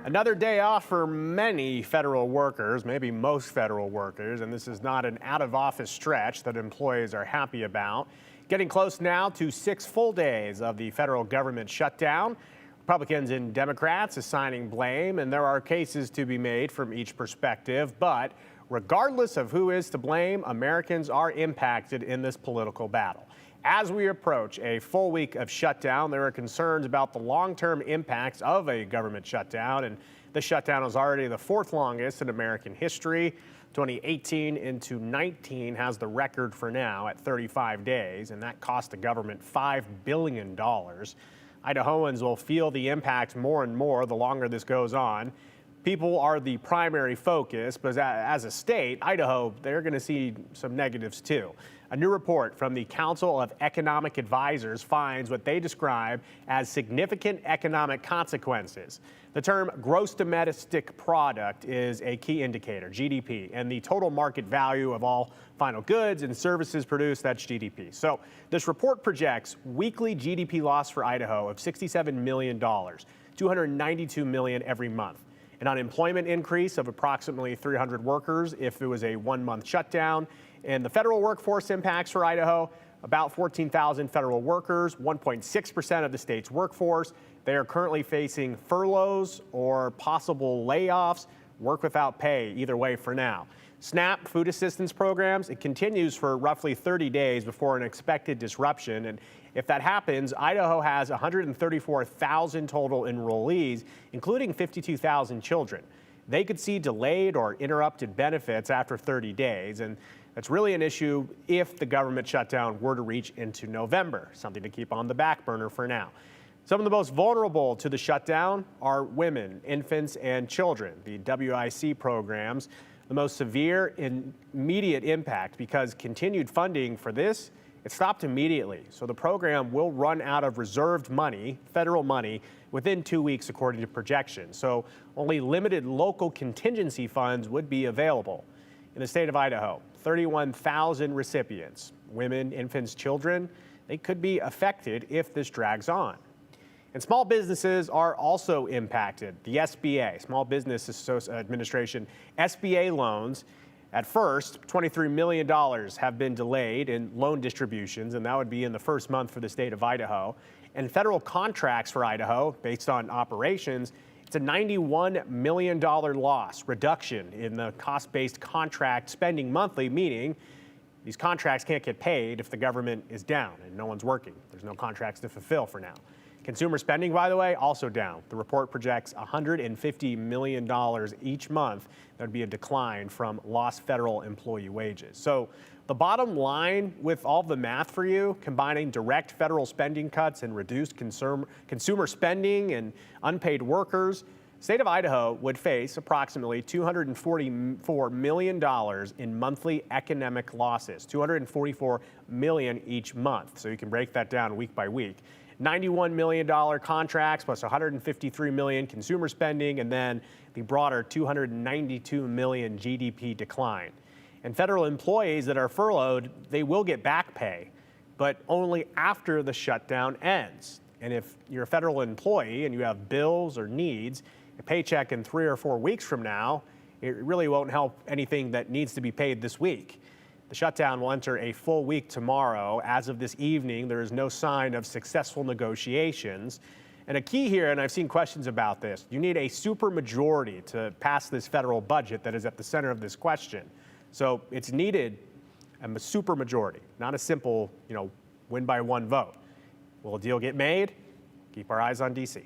Another day off for many federal workers, maybe most federal workers, and this is not an out-of-office stretch that employees are happy about. Getting close now to 6 full days of the federal government shutdown. Republicans and Democrats assigning blame, and there are cases to be made from each perspective. But regardless of who is to blame, Americans are impacted in this political battle. As we approach a full week of shutdown, there are concerns about the long-term impacts of a government shutdown, and the shutdown is already the 4th longest in American history. 2018 into 19 has the record for now at 35 days, and that cost the government $5 billion. Idahoans will feel the impact more and more the longer this goes on. People are the primary focus, but as a state, Idaho, they're going to see some negatives too. A new report from the Council of Economic Advisors finds what they describe as significant economic consequences. The term gross domestic product is a key indicator, GDP, and the total market value of all final goods and services produced, that's GDP. So this report projects weekly GDP loss for Idaho of $67 million, $292 million every month. An unemployment increase of approximately 300 workers if it was a 1-month shutdown. And the federal workforce impacts for Idaho, about 14,000 federal workers, 1.6% of the state's workforce. They are currently facing furloughs or possible layoffs, work without pay, either way for now. SNAP food assistance programs, it continues for roughly 30 days before an expected disruption. And if that happens, Idaho has 134,000 total enrollees, including 52,000 children. They could see delayed or interrupted benefits after 30 days. And that's really an issue if the government shutdown were to reach into November, something to keep on the back burner for now. Some of the most vulnerable to the shutdown are women, infants, and children. The WIC programs, the most severe immediate impact because continued funding for this, it stopped immediately. So the program will run out of reserved money, federal money, within 2 weeks according to projections. So only limited local contingency funds would be available. In the state of Idaho, 31,000 recipients, women, infants, children, they could be affected if this drags on. And small businesses are also impacted. The SBA, Small Business Administration, SBA loans, at first, $23 million have been delayed in loan distributions, and that would be in the first month for the state of Idaho. And federal contracts for Idaho, based on operations, it's a $91 million loss, reduction in the cost-based contract spending monthly, meaning these contracts can't get paid if the government is down and no one's working. There's no contracts to fulfill for now. Consumer spending, by the way, also down. The report projects $150 million each month. That would be a decline from lost federal employee wages. So the bottom line with all the math for you, combining direct federal spending cuts and reduced consumer spending and unpaid workers, the state of Idaho would face approximately $244 million in monthly economic losses, $244 million each month. So you can break that down week by week. $91 million contracts plus $153 million consumer spending, and then the broader $292 million GDP decline. And federal employees that are furloughed, they will get back pay, but only after the shutdown ends. And if you're a federal employee and you have bills or needs, a paycheck in 3 or 4 weeks from now, it really won't help anything that needs to be paid this week. The shutdown will enter a full week tomorrow. As of this evening, there is no sign of successful negotiations. And a key here, and I've seen questions about this, you need a supermajority to pass this federal budget that is at the center of this question. So it's needed a supermajority, not a simple, win by 1 vote. Will a deal get made? Keep our eyes on D.C.